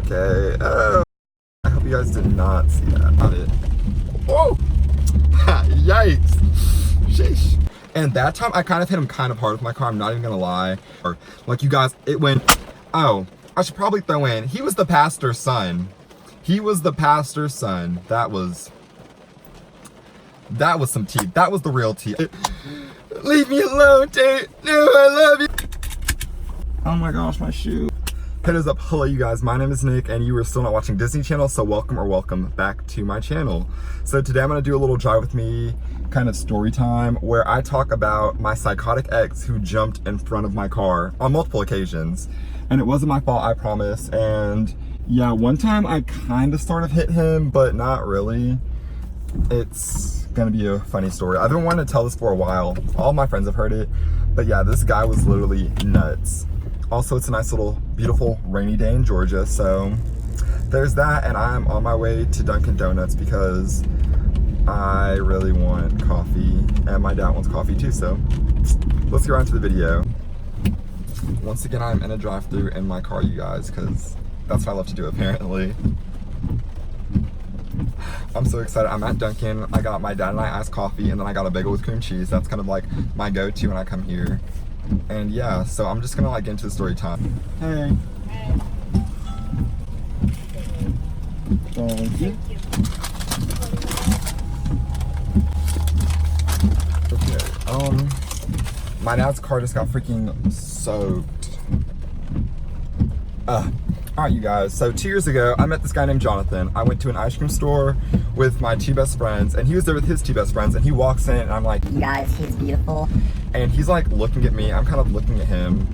Okay. I hope you guys did not see that. I did. Oh! Yikes! Sheesh. And that time, I kind of hit him kind of hard with my car. I'm not even gonna lie. Or, like, you guys, it went... Oh, I should probably throw in. He was the pastor's son. He was the pastor's son. That was some tea. That was the real tea. Leave me alone, Tate. No, I love you. Oh my gosh, my shoe. Hit us up. Hello, you guys. My name is Nick, and you are still not watching Disney Channel, so welcome back to my channel. So today I'm going to do a little drive with me kind of story time where I talk about my psychotic ex who jumped in front of my car on multiple occasions. And it wasn't my fault, I promise. And yeah, one time I kind of sort of hit him, but not really. It's gonna be a funny story. I've been wanting to tell this for a while. All my friends have heard it, but yeah, this guy was literally nuts. Also, it's a nice little, beautiful, rainy day in Georgia, so there's that, and I'm on my way to Dunkin' Donuts because I really want coffee, and my dad wants coffee too, so let's get right into the video. Once again, I'm in a drive-thru in my car, you guys, because that's what I love to do, apparently. I'm so excited. I'm at Dunkin'. I got my dad and I iced coffee, and then I got a bagel with cream cheese. That's kind of like my go-to when I come here. And yeah, so I'm just gonna like get into the story time. Hey. Hey. Thank you. Okay. My dad's car just got freaking soaked. Alright, you guys, so 2 years ago, I met this guy named Jonathan. I went to an ice cream store with my two best friends, and he was there with his two best friends, and he walks in, and I'm like, you guys, he's beautiful. And he's like looking at me, I'm kind of looking at him,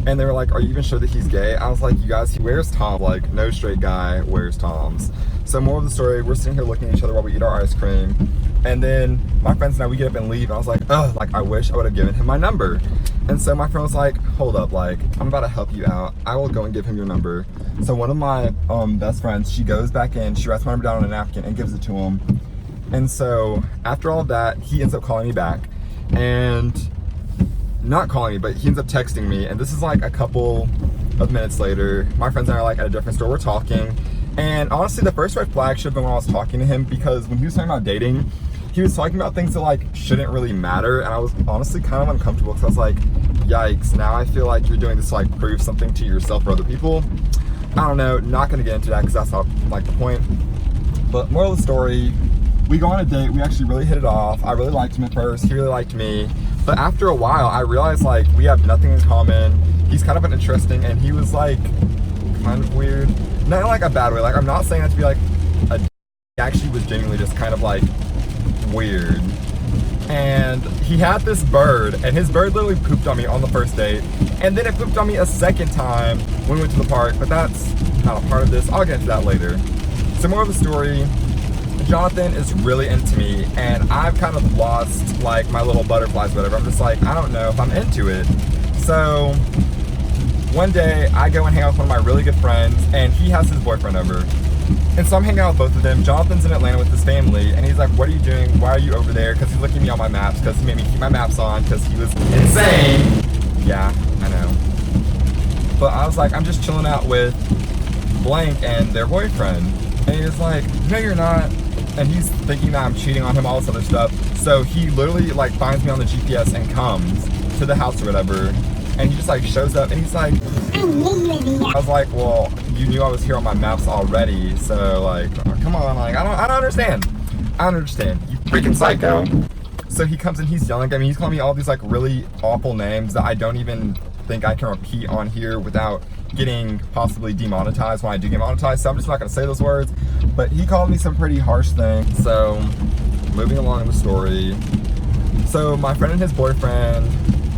and they were like, are you even sure that he's gay? I was like, you guys, he wears Tom, like, no straight guy wears Toms. So more of the story, we're sitting here looking at each other while we eat our ice cream, and then my friends and I, we get up and leave, and I was like, ugh, like, I wish I would have given him my number. And so my friend was like, hold up, like, I'm about to help you out. I will go and give him your number. So one of my best friends, she goes back in, she writes my number down on a napkin and gives it to him. And so after all of that, he ends up calling me back. And not calling me, but he ends up texting me. And this is like a couple of minutes later. My friends and I are like at a different store, we're talking. And honestly, the first red flag should have been when I was talking to him, because when he was talking about dating, he was talking about things that like shouldn't really matter, and I was honestly kind of uncomfortable because I was like, yikes, now I feel like you're doing this to like prove something to yourself or other people. I don't know, not gonna get into that because that's not like the point. But moral of the story, we go on a date, we actually really hit it off. I really liked him at first, he really liked me. But after a while, I realized like we have nothing in common. He's kind of uninteresting, and he was like kind of weird. Not in like a bad way, like I'm not saying that to be like he actually was genuinely just kind of like weird. And he had this bird, and his bird literally pooped on me on the first date, and then it pooped on me a second time when we went to the park, but that's not a part of this. I'll get into that later. So more of the story, Jonathan is really into me, and I've kind of lost like my little butterflies, whatever. I'm just like, I don't know if I'm into it. So one day I go and hang out with one of my really good friends, and he has his boyfriend over. And so I'm hanging out with both of them. Jonathan's in Atlanta with his family, and he's like, what are you doing? Why are you over there? Because he's looking at me on my maps, because he made me keep my maps on, because he was insane. Yeah, I know. But I was like, I'm just chilling out with blank and their boyfriend. And he was like, no, you're not. And he's thinking that I'm cheating on him, all this other stuff. So he literally like finds me on the GPS and comes to the house or whatever. And he just like shows up, and he's like, I was like, well, you knew I was here on my maps already, so like, come on, like, I don't understand. I don't understand, you freaking psycho. So he comes and he's yelling at me, he's calling me all these like really awful names that I don't even think I can repeat on here without getting possibly demonetized when I do get monetized, so I'm just not gonna say those words. But he called me some pretty harsh things. So moving along in the story, so my friend and his boyfriend,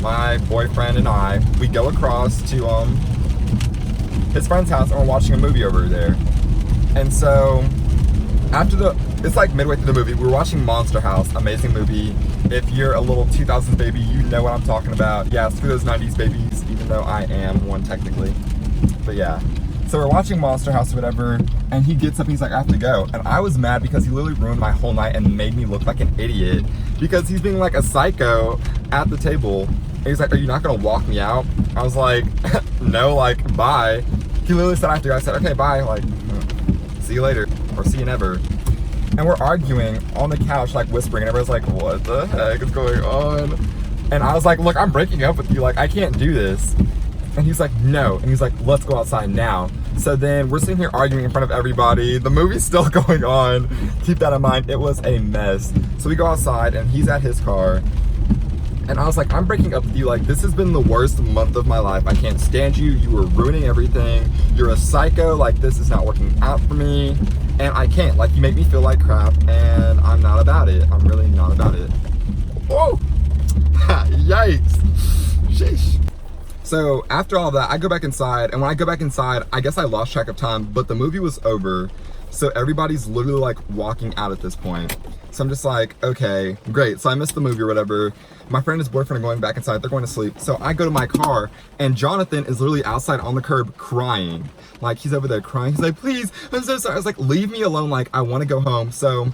my boyfriend and I, we go across to his friend's house, and we're watching a movie over there. And so after it's like midway through the movie, we were watching Monster House, amazing movie. If you're a little 2000s baby, you know what I'm talking about. Yeah, it's for those 90s babies, even though I am one technically. But yeah, so we're watching Monster House or whatever, and he gets up and he's like, I have to go. And I was mad because he literally ruined my whole night and made me look like an idiot because he's being like a psycho at the table. And he's like, are you not gonna walk me out? I was like, no, like, bye. He literally said after I said, okay, bye, like, see you later, or see you never. And we're arguing on the couch, like whispering, and everyone's like, what the heck is going on? And I was like, look, I'm breaking up with you, like, I can't do this. And he's like, no. And he's like, let's go outside now. So then we're sitting here arguing in front of everybody. The movie's still going on. Keep that in mind. It was a mess. So we go outside and he's at his car. And I was like, I'm breaking up with you. Like, this has been the worst month of my life. I can't stand you. You are ruining everything. You're a psycho. Like, this is not working out for me. And I can't. Like, you make me feel like crap. And I'm not about it. I'm really not about it. Whoa. Yikes. Sheesh. So after all that, I go back inside, and when I go back inside, I guess I lost track of time, but the movie was over, so everybody's literally like walking out at this point. So I'm just like, okay, great. So I missed the movie or whatever. My friend and his boyfriend are going back inside, they're going to sleep. So I go to my car, and Jonathan is literally outside on the curb crying. Like, he's over there crying. He's like, please, I'm so sorry. I was like, leave me alone, like, I want to go home. So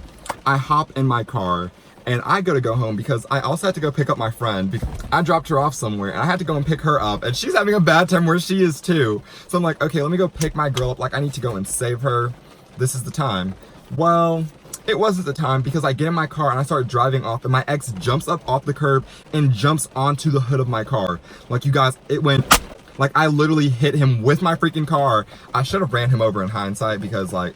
I hop in my car. And I go home because I also had to go pick up my friend. I dropped her off somewhere and I had to go and pick her up, and she's having a bad time where she is too. So I'm like, okay, let me go pick my girl up. Like, I need to go and save her. This is the time. Well, it wasn't the time because I get in my car and I start driving off, and my ex jumps up off the curb and jumps onto the hood of my car. Like, you guys, it went, like, I literally hit him with my freaking car. I should have ran him over in hindsight because, like,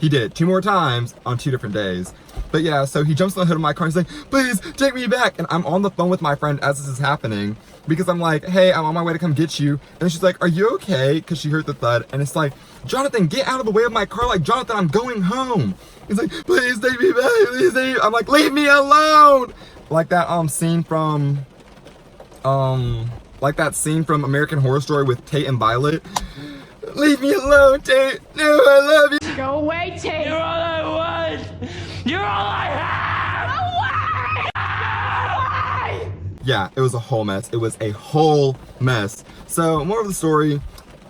he did it 2 more times on 2 different days. But yeah, so he jumps on the hood of my car and he's like, please take me back. And I'm on the phone with my friend as this is happening because I'm like, hey, I'm on my way to come get you. And she's like, are you okay? Because she heard the thud. And it's like, Jonathan, get out of the way of my car. Like, Jonathan, I'm going home. He's like, please take me back. Please take me. I'm like, leave me alone. Like that scene from American Horror Story with Tate and Violet. Leave me alone, Tate. No, I love you. Go away, Tate. You're all I want. You're all I have. Go away. Yeah, it was a whole mess. It was a whole mess. So, more of the story,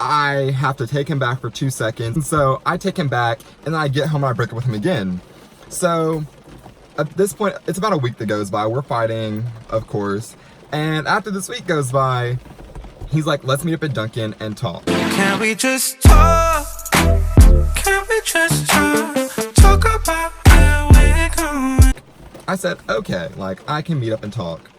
I have to take him back for 2 seconds. And so I take him back, and then I get home and I break up with him again. So at this point, it's about a week that goes by. We're fighting, of course. And after this week goes by, he's like, let's meet up at Dunkin' and talk. Can we just talk? Can we just talk about where we're going? I said, okay, like, I can meet up and talk.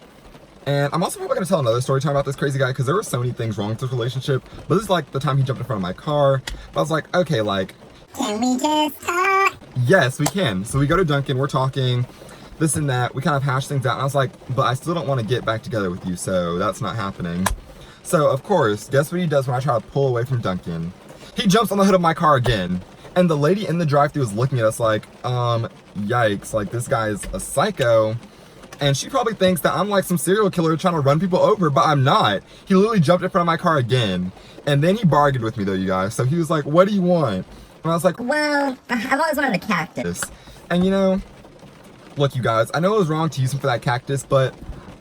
And I'm also probably going to tell another story time about this crazy guy because there were so many things wrong with this relationship. But this is like the time he jumped in front of my car. But I was like, okay, like, can we just talk? Yes, we can. So we go to Dunkin', we're talking, this and that. We kind of hash things out. And I was like, but I still don't want to get back together with you. So that's not happening. So, of course, guess what he does when I try to pull away from Dunkin'? He jumps on the hood of my car again. And the lady in the drive-thru was looking at us like, yikes, like, this guy's a psycho. And she probably thinks that I'm like some serial killer trying to run people over, but I'm not. He literally jumped in front of my car again. And then he bargained with me, though, you guys. So he was like, what do you want? And I was like, Well, I've always wanted a cactus. And, you know, look, you guys, I know it was wrong to use him for that cactus, but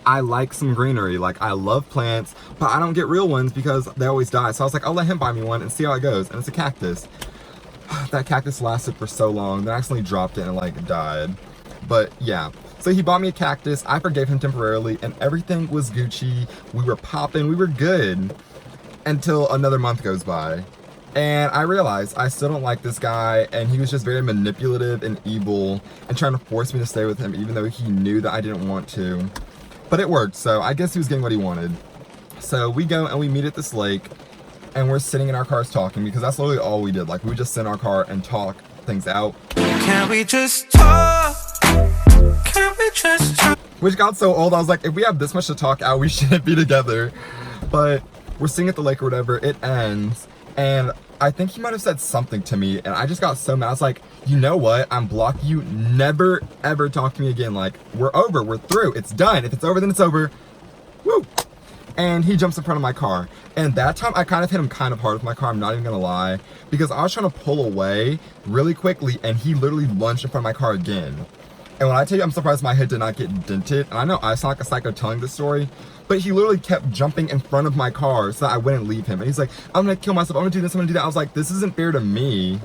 I like some greenery. Like, I love plants, but I don't get real ones because they always die. So I was like, I'll let him buy me one and see how it goes. And it's a cactus. That cactus lasted for so long. Then I accidentally dropped it and it, like, died. But, yeah. So he bought me a cactus. I forgave him temporarily, and everything was Gucci. We were popping. We were good. Until another month goes by. And I realized I still don't like this guy, and he was just very manipulative and evil and trying to force me to stay with him even though he knew that I didn't want to. But it worked, so I guess he was getting what he wanted. So we go and we meet at this lake, and we're sitting in our cars talking because that's literally all we did. Like, we would just sit in our car and talk things out. Can we just talk? Can we just talk? Which got so old, I was like, if we have this much to talk out, we shouldn't be together. But we're sitting at the lake or whatever, it ends, and I think he might have said something to me, and I just got so mad. I was like, you know what? I'm blocking you. Never, ever talk to me again. Like, we're over. We're through. It's done. If it's over, then it's over. Woo! And he jumps in front of my car. And that time, I kind of hit him kind of hard with my car. I'm not even going to lie. Because I was trying to pull away really quickly, and he literally lunged in front of my car again. And when I tell you I'm surprised my head did not get dented, and I know I sound like a psycho telling this story, but he literally kept jumping in front of my car so that I wouldn't leave him. And he's like, I'm gonna kill myself, I'm gonna do this, I'm gonna do that. I was like, this isn't fair to me.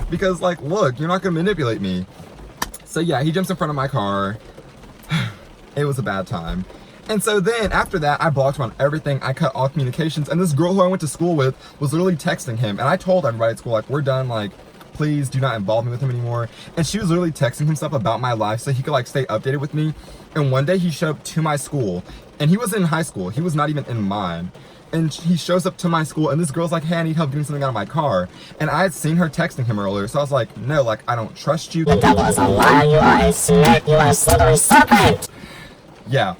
Because, like, look, you're not gonna manipulate me. So yeah, he jumps in front of my car. It was a bad time. And so then after that, I blocked him on everything. I cut all communications. And this girl who I went to school with was literally texting him. And I told everybody at school, like, we're done. Like, please do not involve me with him anymore. And she was literally texting him stuff about my life so he could like stay updated with me. And one day he showed up to my school, and he was in high school. He was not even in mine. And he shows up to my school, and this girl's like, hey, I need help getting something out of my car. And I had seen her texting him earlier, so I was like, no, like, I don't trust you. The devil is a liar, you are a snake, you are a slippery serpent! Yeah.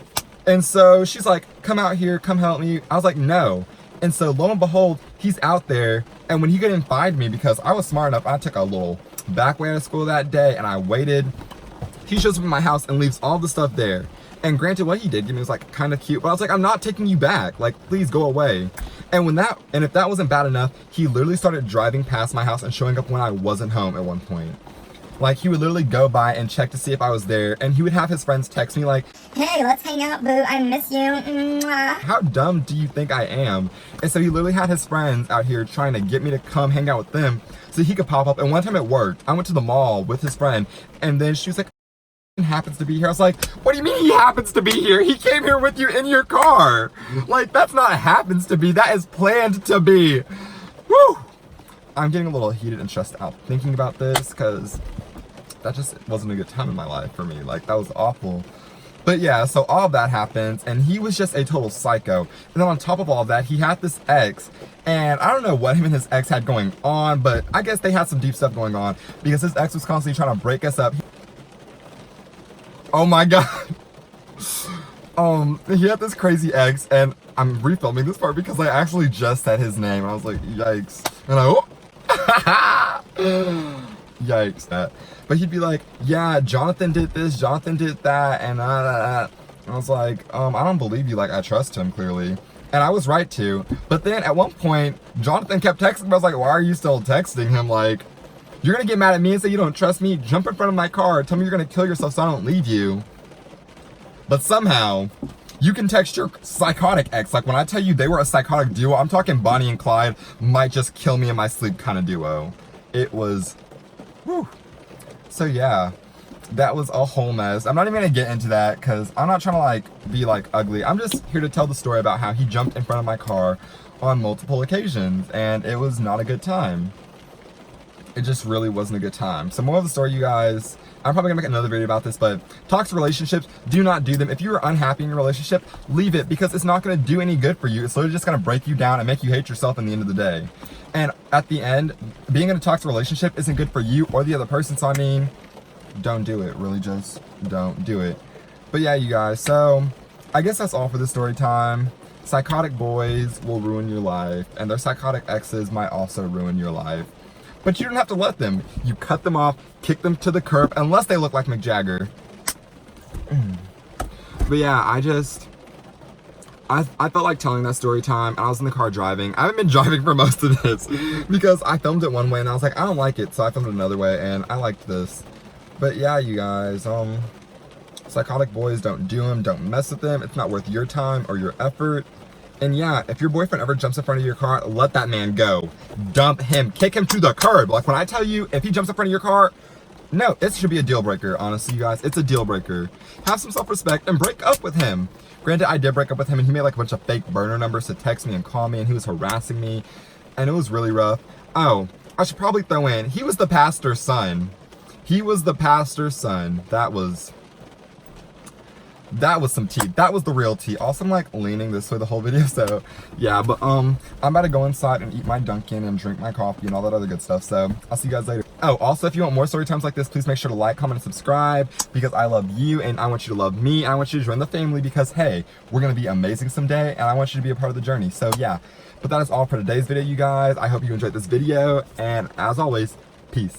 And so she's like, come out here, come help me. I was like, no. And so lo and behold, he's out there, and when he couldn't find me, because I was smart enough, I took a little back way out of school that day, and I waited. He shows up at my house and leaves all the stuff there. And granted, what he did give me was like kind of cute, but I was like, I'm not taking you back. Like, please go away. And if that wasn't bad enough, he literally started driving past my house and showing up when I wasn't home at one point. Like, he would literally go by and check to see if I was there, and he would have his friends text me like, Hey, let's hang out, boo, I miss you, mwah. how dumb do you think I am? And so he literally had his friends out here trying to get me to come hang out with them so he could pop up. And one time it worked. I went to the mall with his friend, and then she was like, happens to be here. I was like, what do you mean he happens to be here? He came here with you in your car. Like, that's not happens to be, that is planned to be. Woo! I'm getting a little heated and stressed out thinking about this, because that just wasn't a good time in my life for me. Like, that was awful. But yeah, so all of that happens, and he was just a total psycho. And then on top of all of that, he had this ex, and I don't know what him and his ex had going on, but I guess they had some deep stuff going on, because his ex was constantly trying to break us up. Oh my god. He had this crazy ex, and I'm refilming this part because I actually just said his name. I was like, yikes. And yikes, that. But he'd be like, yeah, Jonathan did this, Jonathan did that, and I was like, I don't believe you, like, I trust him, clearly. And I was right to. But then at one point, Jonathan kept texting me. I was like, why are you still texting him? Like, you're gonna get mad at me and say you don't trust me? Jump in front of my car, tell me you're gonna kill yourself so I don't leave you. But somehow, you can text your psychotic ex. Like, when I tell you they were a psychotic duo, I'm talking Bonnie and Clyde might just kill me in my sleep kind of duo. It was, whew. So yeah, that was a whole mess. I'm not even gonna get into that because I'm not trying to like be like ugly. I'm just here to tell the story about how he jumped in front of my car on multiple occasions, and it was not a good time. It just really wasn't a good time. So more of the story, you guys, I'm probably gonna make another video about this, but toxic relationships, do not do them. If you are unhappy in your relationship, leave it, because it's not gonna do any good for you. It's literally just gonna break you down and make you hate yourself in the end of the day. And at the end, being in a toxic relationship isn't good for you or the other person, so I mean, don't do it. Really just don't do it. But yeah, you guys, so I guess that's all for this story time. Psychotic boys will ruin your life, and their psychotic exes might also ruin your life. But you don't have to let them. You cut them off, kick them to the curb, unless they look like Mick Jagger. But yeah, I felt like telling that story time, and I was in the car driving. I haven't been driving for most of this because I filmed it one way and I was like, I don't like it, so I filmed it another way, and I liked this. But yeah, you guys, psychotic boys, don't do them, don't mess with them. It's not worth your time or your effort. And yeah, if your boyfriend ever jumps in front of your car, let that man go. Dump him, kick him to the curb. Like, when I tell you, if he jumps in front of your car, no, it should be a deal breaker, honestly, you guys. It's a deal breaker. Have some self-respect and break up with him. Granted, I did break up with him, and he made like a bunch of fake burner numbers to text me and call me, and he was harassing me, and it was really rough. Oh, I should probably throw in, he was the pastor's son. He was the pastor's son. That was some tea. That was the real tea. Also, I'm like leaning this way the whole video, so yeah. But I'm about to go inside and eat my Dunkin' and drink my coffee and all that other good stuff. So I'll see you guys later. Oh, also, if you want more story times like this, please make sure to like, comment, and subscribe, because I love you and I want you to love me. And I want you to join the family because, hey, we're gonna be amazing someday, and I want you to be a part of the journey. So yeah, but that is all for today's video, you guys. I hope you enjoyed this video, and as always, peace.